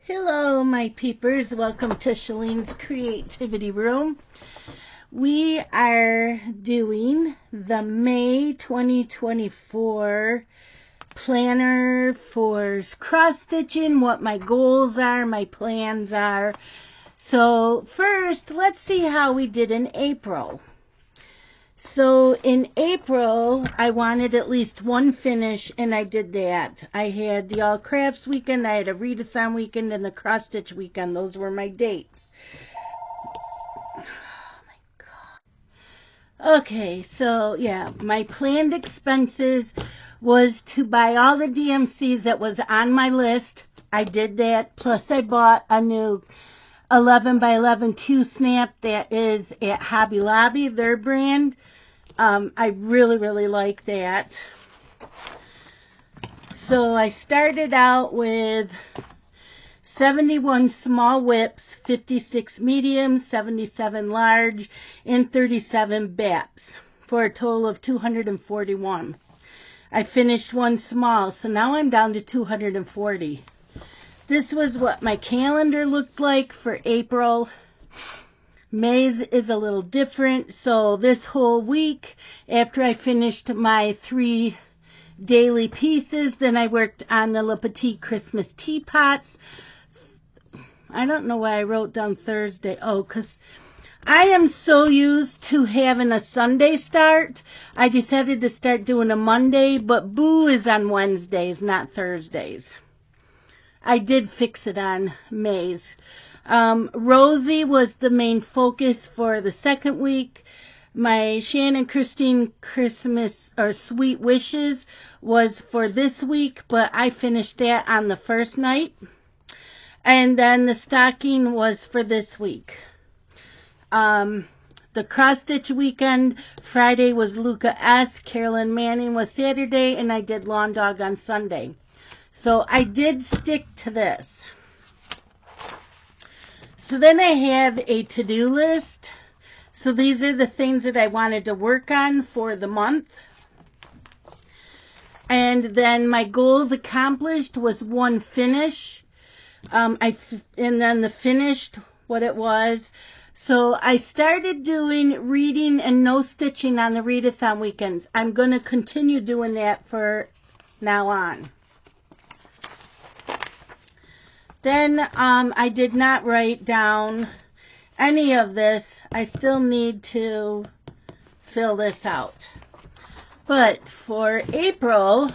Hello, my peepers. Welcome to Shalene's Creativity Room. We are doing the May 2024 planner for cross-stitching, what my goals are, my plans are. So first, let's see how we did in April. So in April, I wanted at least one finish, and I did that. I had the All Crafts weekend, I had a readathon weekend, and the cross stitch weekend. Those were my dates. Oh my God. Okay, so yeah, my planned expenses was to buy all the DMCs that was on my list. I did that, plus I bought a new 11 by 11 Q-snap that is at Hobby Lobby, their brand. I really like that. So I started out with 71 small whips, 56 medium, 77 large, and 37 BAPs for a total of 241. I finished one small, so now I'm down to 240. This was what my calendar looked like for April. May's is a little different, so this whole week, after I finished my 3 daily pieces, then I worked on the Le Petit Christmas teapots. I don't know why I wrote down Thursday. Oh, because I am so used to having a Sunday start. I decided to start doing a Monday, but Boo is on Wednesdays, not Thursdays. I did fix it on May's. Rosie was the main focus for the second week. My Shannon Christine Christmas or Sweet Wishes was for this week, but I finished that on the first night. And then the stocking was for this week. The cross stitch weekend, Friday was Luca S. Carolyn Manning was Saturday, and I did Lawn Dog on Sunday. So I did stick to this. So then I have a to-do list. So these are the things that I wanted to work on for the month. And then my goals accomplished was one finish. And then the finished, what it was. So I started doing reading and no stitching on the readathon weekends. I'm going to continue doing that for now on. Then I did not write down any of this. I still need to fill this out. But for April,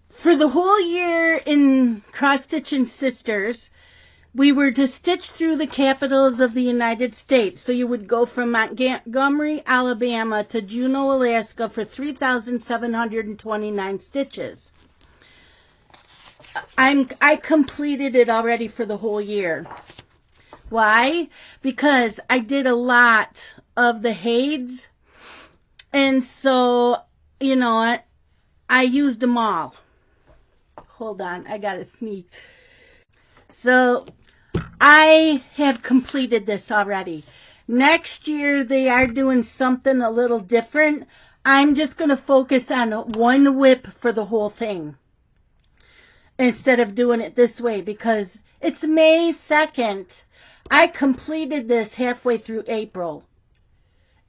for the whole year in Cross Stitching Sisters, we were to stitch through the capitals of the United States. So you would go from Montgomery, Alabama to Juneau, Alaska for 3,729 stitches. I completed it already for the whole year. Why? Because I did a lot of the Hades, and so, you know, I used them all. Hold on, I gotta sneeze. So, I have completed this already. Next year, they are doing something a little different. I'm just going to focus on one whip for the whole thing, instead of doing it this way, because it's May 2nd. I completed this halfway through April.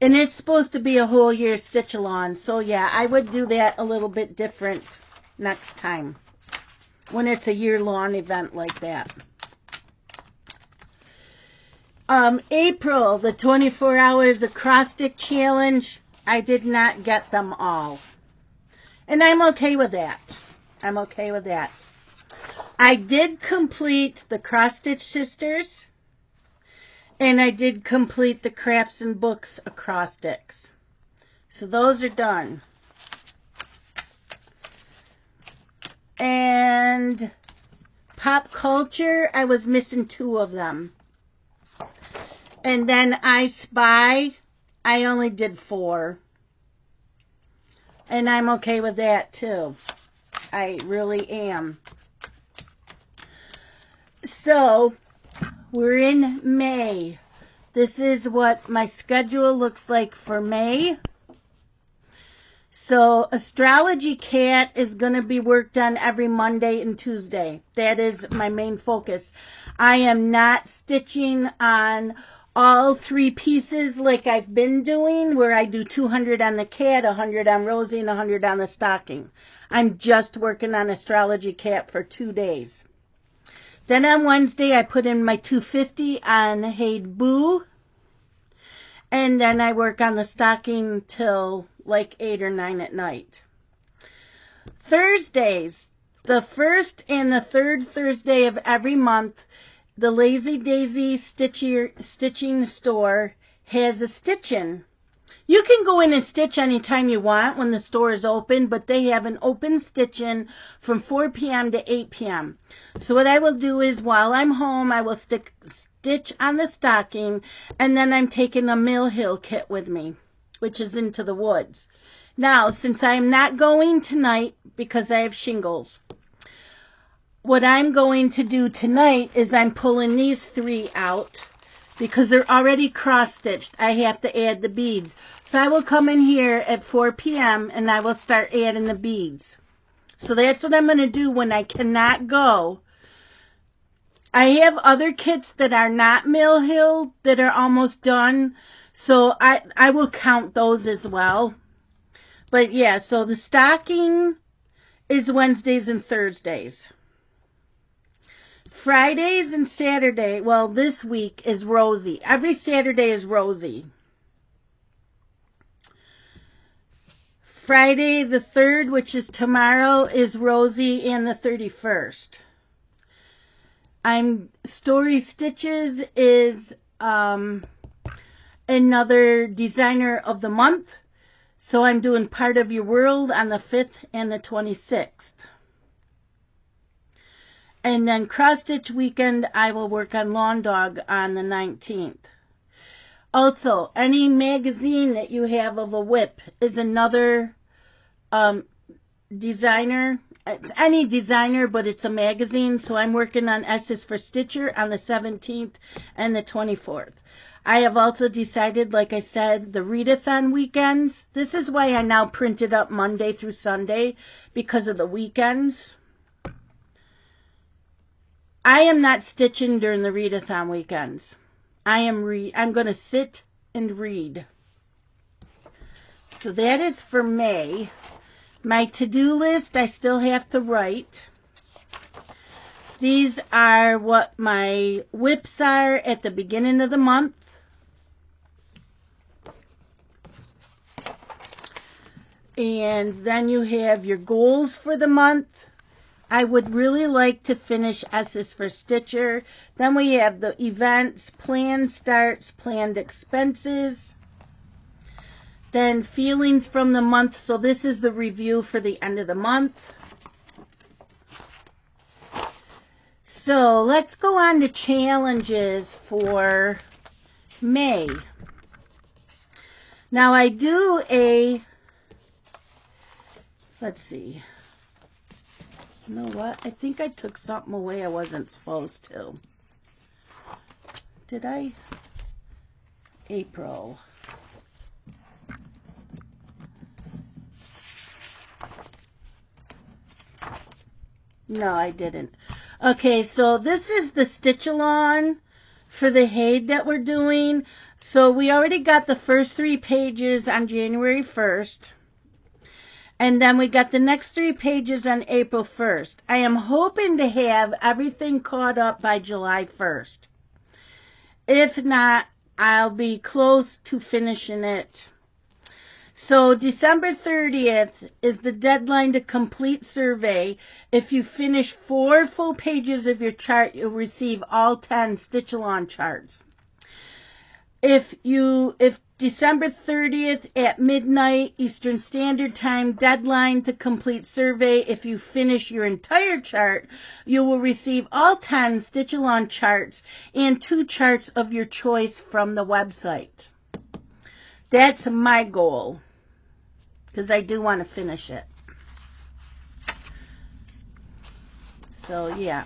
And it's supposed to be a whole year stitch-along. So yeah, I would do that a little bit different next time, when it's a year-long event like that. April, the 24 hours acrostic challenge, I did not get them all. And I'm okay with that. I'm okay with that. I did complete the Cross Stitch Sisters, and I did complete the Crafts and Books acrostics. So those are done. And Pop Culture, I was missing 2 of them. And then I Spy, I only did 4. And I'm okay with that too. I really am. So, we're in May. This is what my schedule looks like for May. So Astrology Cat is going to be worked on every Monday and Tuesday. That is my main focus. I am not stitching on all 3 pieces like I've been doing, where I do 200 on the cat, 100 on Rosie, and 100 on the stocking. I'm just working on Astrology Cat for 2 days. Then on Wednesday, I put in my 250 on Haid Boo. And then I work on the stocking till like 8 or 9 at night. Thursdays, the first and the third Thursday of every month, the Lazy Daisy Stitching Store has a stitch-in. You can go in and stitch anytime you want when the store is open, but they have an open stitch-in from 4 p.m. to 8 p.m. So what I will do is, while I'm home, I will stitch on the stocking, and then I'm taking a Mill Hill kit with me, which is Into the Woods. Now, since I'm not going tonight because I have shingles, what I'm going to do tonight is I'm pulling these 3 out because they're already cross-stitched. I have to add the beads. So I will come in here at 4 p.m. and I will start adding the beads. So that's what I'm going to do when I cannot go. I have other kits that are not Mill Hill that are almost done. So I will count those as well. But yeah, so the stocking is Wednesdays and Thursdays. Fridays and Saturday, well, this week is Rosie. Every Saturday is Rosie. Friday the 3rd, which is tomorrow, is Rosie, and the 31st. Story Stitches is another designer of the month. So I'm doing Part of Your World on the 5th and the 26th. And then Cross Stitch Weekend, I will work on Lawn Dog on the 19th. Also, any magazine that you have of a whip is another designer. It's any designer, but it's a magazine. So I'm working on S's for Stitcher on the 17th and the 24th. I have also decided, like I said, the readathon weekends. This is why I now print it up Monday through Sunday, because of the weekends. I am not stitching during the readathon weekends. I'm going to sit and read. So that is for May. My to-do list, I still have to write. These are what my whips are at the beginning of the month. And then you have your goals for the month. I would really like to finish S's for Stitcher. Then we have the events, planned starts, planned expenses. Then feelings from the month. So this is the review for the end of the month. So let's go on to challenges for May. Now I do let's see. You know what? I think I took something away I wasn't supposed to. Did I? April. No, I didn't. Okay, so this is the stitch along for the Haid that we're doing. So we already got the first 3 pages on January 1st. And then we got the next 3 pages on April 1st. I am hoping to have everything caught up by July 1st. If not, I'll be close to finishing it. So December 30th is the deadline to complete survey. If you finish 4 full pages of your chart, you'll receive all 10 stitch-along charts. If December 30th at midnight Eastern Standard Time, deadline to complete survey. If you finish your entire chart, you will receive all 10 stitch-along charts and 2 charts of your choice from the website. That's my goal, because I do want to finish it. So, yeah.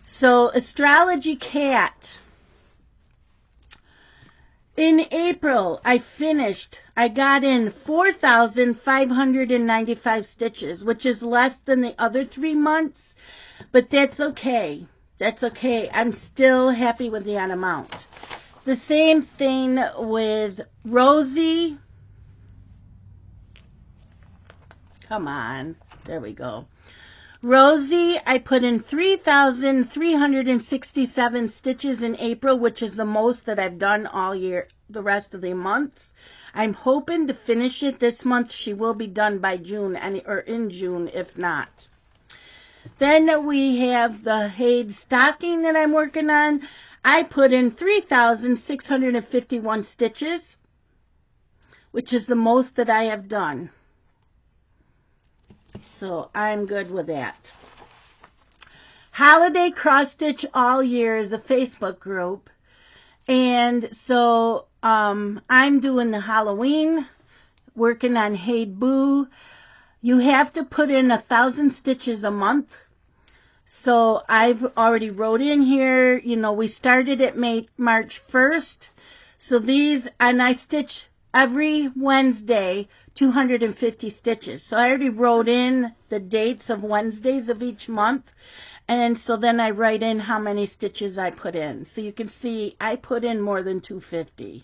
So, Astrology Cat. In April, I got in 4,595 stitches, which is less than the other 3 months, but that's okay. That's okay. I'm still happy with the amount. The same thing with Rosie. Come on. There we go. Rosie, I put in 3,367 stitches in April, which is the most that I've done all year, the rest of the months. I'm hoping to finish it this month. She will be done by June, or in June, if not. Then we have the Haid stocking that I'm working on. I put in 3,651 stitches, which is the most that I have done. So I'm good with that. Holiday Cross Stitch All Year is a Facebook group. And so I'm doing the Halloween, working on Haid Boo. You have to put in 1,000 stitches a month. So I've already wrote in here, we started at March 1st. So these, and I stitch every Wednesday 250 stitches. So I already wrote in the dates of Wednesdays of each month. And so then I write in how many stitches I put in. So you can see I put in more than 250.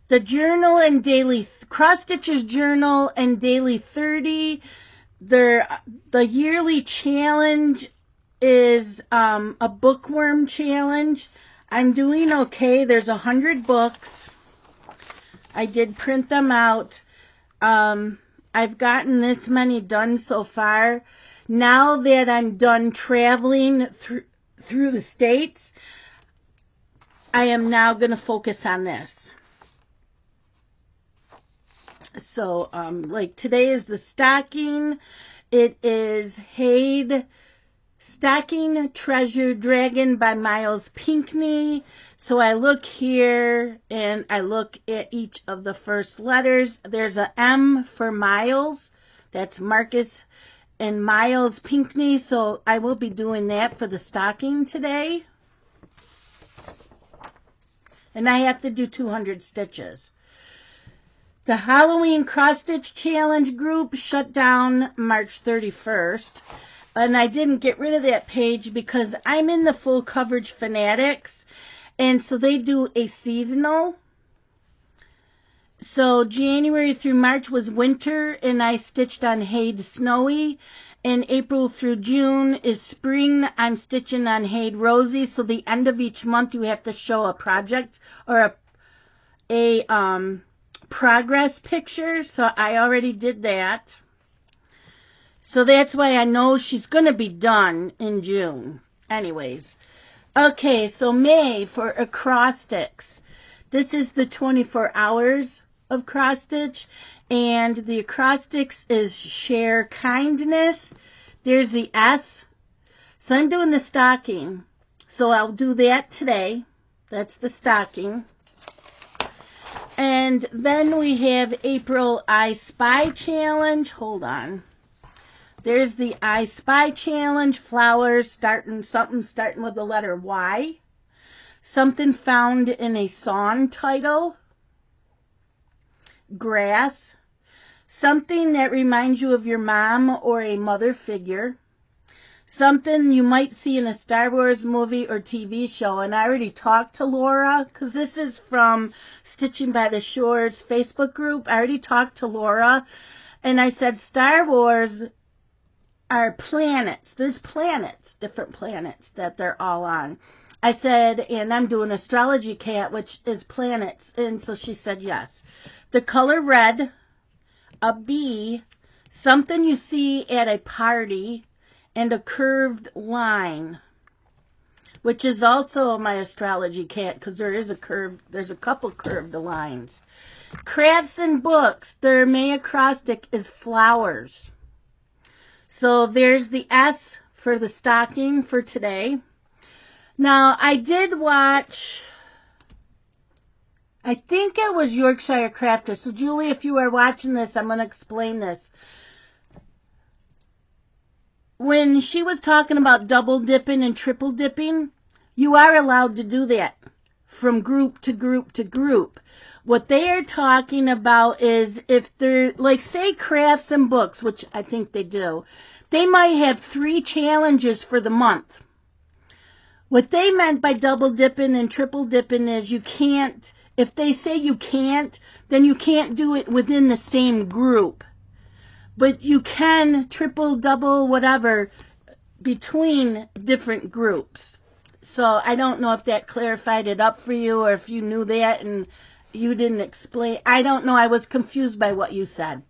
The journal and daily, cross stitches journal and daily 30. The yearly challenge is a bookworm challenge. I'm doing okay. There's 100 books. I did print them out. I've gotten this many done so far. Now that I'm done traveling through the States, I am now going to focus on this. So, like today is the stocking. It is Haid Stocking Treasure Dragon by Miles Pinckney. So I look here and I look at each of the first letters. There's a M for Miles. That's Marcus and Miles Pinckney. So I will be doing that for the stocking today. And I have to do 200 stitches. The Halloween Cross Stitch Challenge group shut down March 31st. And I didn't get rid of that page because I'm in the Full Coverage Fanatics. And so they do a seasonal. So January through March was winter, and I stitched on Haid Snowy. And April through June is spring. I'm stitching on Haid Rosy. So the end of each month you have to show a project or a progress picture. So I already did that. So that's why I know she's going to be done in June. Anyways. Okay, so May for acrostics. This is the 24 hours of cross stitch. And the acrostics is share kindness. There's the S. So I'm doing the stocking. So I'll do that today. That's the stocking. And then we have April I Spy Challenge. Hold on. There's the I Spy Challenge. Flowers starting with the letter Y. Something found in a song title. Grass. Something that reminds you of your mom or a mother figure. Something you might see in a Star Wars movie or TV show. And I already talked to Laura, because this is from Stitching by the Shores Facebook group. I already talked to Laura, and I said Star Wars are planets. There's planets, different planets that they're all on. I said, and I'm doing Astrology Cat, which is planets. And so she said yes. The color red, a bee, something you see at a party, and a curved line, which is also my Astrology Cat, because there's a couple curved lines. Crafts and books, their May acrostic is flowers. So there's the S for the stocking for today. Now, I did watch, I think it was Yorkshire Crafter. So, Julie, if you are watching this, I'm going to explain this. When she was talking about double dipping and triple dipping, You are allowed to do that from group to group to group. What they are talking about is if they're, like, say crafts and books, which I think they do, they might have 3 challenges for the month. What they meant by double dipping and triple dipping is you can't, if they say you can't, then you can't do it within the same group. But you can triple, double, whatever, between different groups. So I don't know if that clarified it up for you or if you knew that and you didn't explain. I don't know. I was confused by what you said.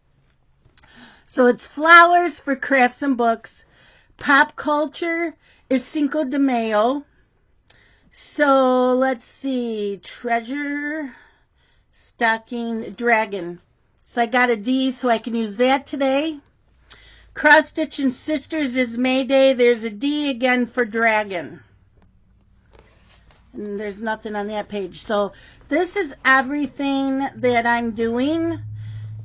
So it's flowers for crafts and books. Pop culture is Cinco de Mayo. So let's see. Treasure, stocking, dragon. So I got a D, so I can use that today. Cross Stitch and Sisters is May Day. There's a D again for dragon. And there's nothing on that page. So this is everything that I'm doing.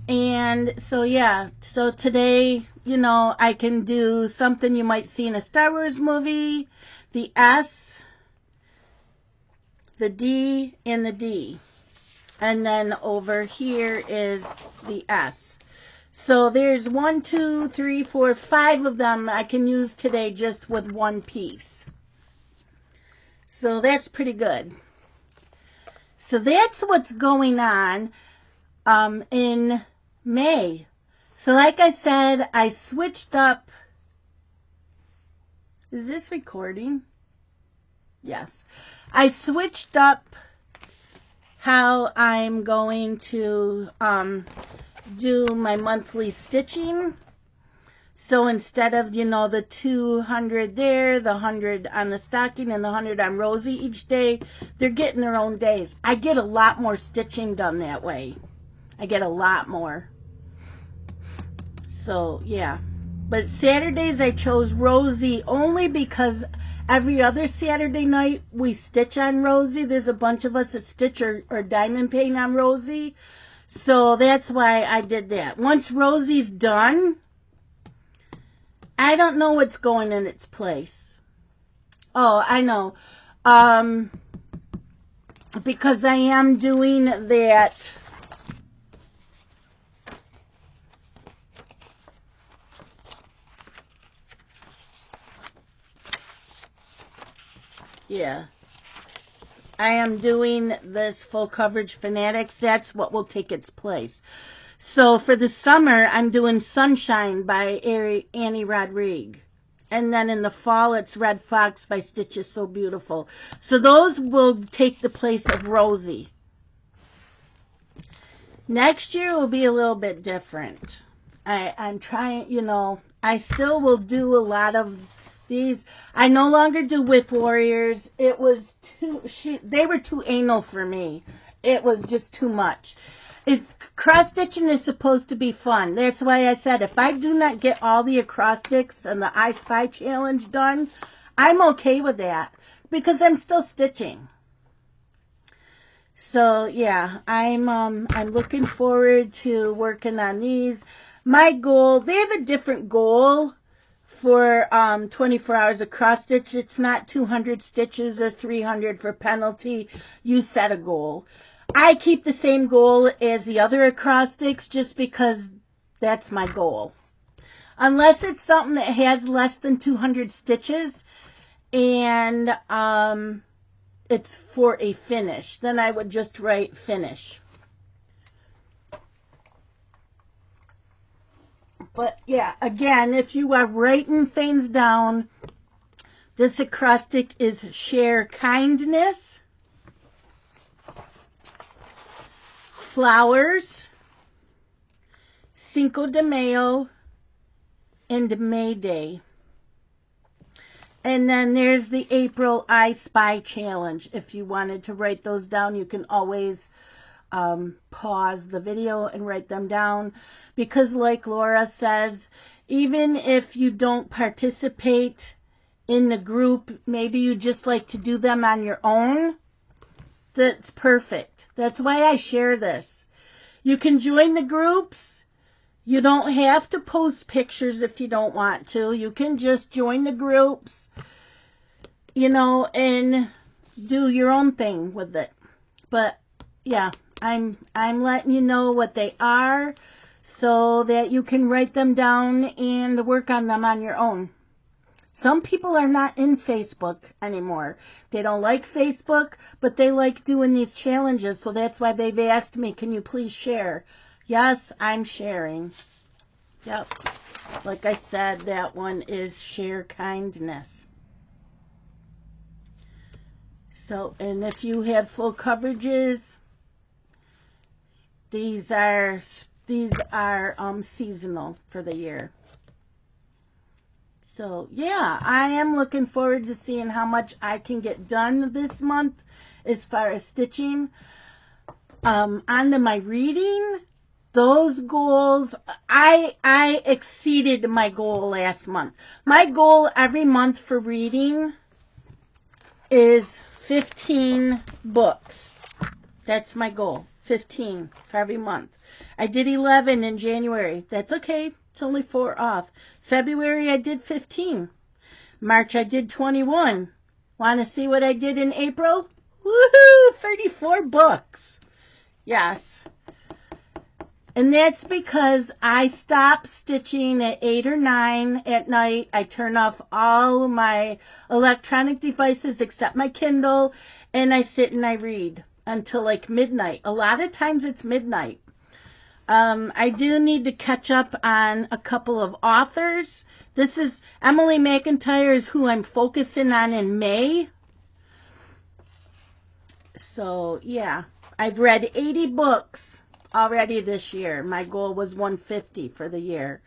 And so, yeah. So today, you know, I can do something you might see in a Star Wars movie. The S, the D, and the D. And then over here is the S. So there's 1, 2, 3, 4, 5 of them I can use today just with one piece. So that's pretty good. So that's what's going on in May. So like I said, I switched up. Is this recording? Yes. I switched up how I'm going to do my monthly stitching. So instead of, you know, the 200 there, the 100 on the stocking, and the 100 on Rosie each day, they're getting their own days. I get a lot more stitching done that way. I get a lot more. So, yeah. But Saturdays I chose Rosie only because every other Saturday night we stitch on Rosie. There's a bunch of us that stitch or diamond paint on Rosie. So that's why I did that. Once Rosie's done, I don't know what's going in its place. Oh, I know. Because I am doing that. Yeah. I am doing this full coverage Fanatics. That's what will take its place. So for the summer, I'm doing Sunshine by Annie Rodrigue. And then in the fall, it's Red Fox by Stitch Is So Beautiful. So those will take the place of Rosie. Next year will be a little bit different. I'm trying, you know, I still will do a lot of these. I no longer do Whip Warriors. It was they were too anal for me. It was just too much. Cross-stitching is supposed to be fun. That's why I said if I do not get all the acrostics and the I Spy challenge done, I'm okay with that because I'm still stitching. So yeah, I'm looking forward to working on these. My goal, they have a different goal for 24 hours of cross stitch. It's not 200 stitches or 300 for penalty. You set a goal. I keep the same goal as the other acrostics just because that's my goal. Unless it's something that has less than 200 stitches and it's for a finish, then I would just write finish. But yeah, again, if you are writing things down, this acrostic is share kindness. Flowers, Cinco de Mayo, and May Day. And then there's the April I Spy Challenge. If you wanted to write those down, you can always pause the video and write them down. Because like Laura says, even if you don't participate in the group, maybe you just like to do them on your own, that's perfect. That's why I share this. You can join the groups. You don't have to post pictures if you don't want to. You can just join the groups you know, and do your own thing with it. But yeah, I'm letting you know what they are so that you can write them down and work on them on your own. Some people are not in Facebook anymore. They don't like Facebook, but they like doing these challenges. So that's why they've asked me, can you please share? Yes, I'm sharing. Yep. Like I said, that one is share kindness. So, and if you have full coverages, these are seasonal for the year. So, yeah, I am looking forward to seeing how much I can get done this month as far as stitching. Onto my reading, those goals, I exceeded my goal last month. My goal every month for reading is 15 books. That's my goal, 15 for every month. I did 11 in January. That's okay. It's only 4 off. February, I did 15. March, I did 21. Want to see what I did in April? Woohoo! 34 books. Yes. And that's because I stop stitching at 8 or 9 at night. I turn off all my electronic devices except my Kindle, and I sit and I read until like midnight. A lot of times it's midnight. I do need to catch up on a couple of authors. This is Emily McIntyre is who I'm focusing on in May. So, yeah, I've read 80 books already this year. My goal was 150 for the year.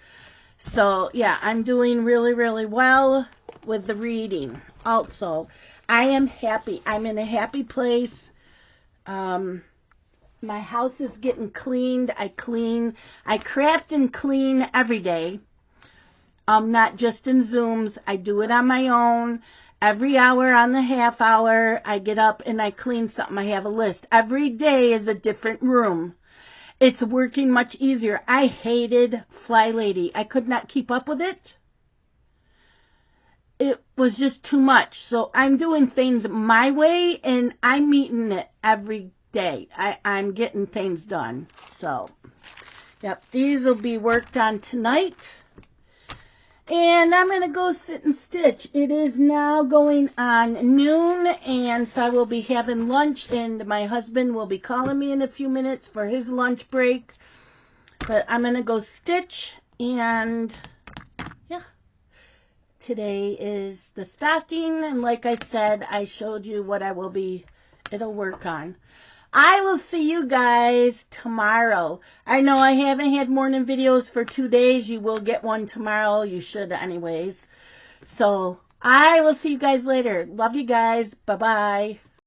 So, yeah, I'm doing really, really well with the reading. Also, I am happy. I'm in a happy place. My house is getting cleaned. I craft and clean every day. Not just in Zooms. I do it on my own. Every hour on the half hour, I get up and I clean something. I have a list. Every day is a different room. It's working much easier. I hated Fly Lady. I could not keep up with it. It was just too much. So I'm doing things my way, and I'm eating it every day. I'm getting things done. So, yep, these will be worked on tonight. And I'm going to go sit and stitch. It is now going on noon, and so I will be having lunch, and my husband will be calling me in a few minutes for his lunch break. But I'm going to go stitch, and yeah, today is the stocking, and like I said, I showed you what it'll work on. I will see you guys tomorrow. I know I haven't had morning videos for 2 days. You will get one tomorrow. You should anyways. So I will see you guys later. Love you guys. Bye-bye.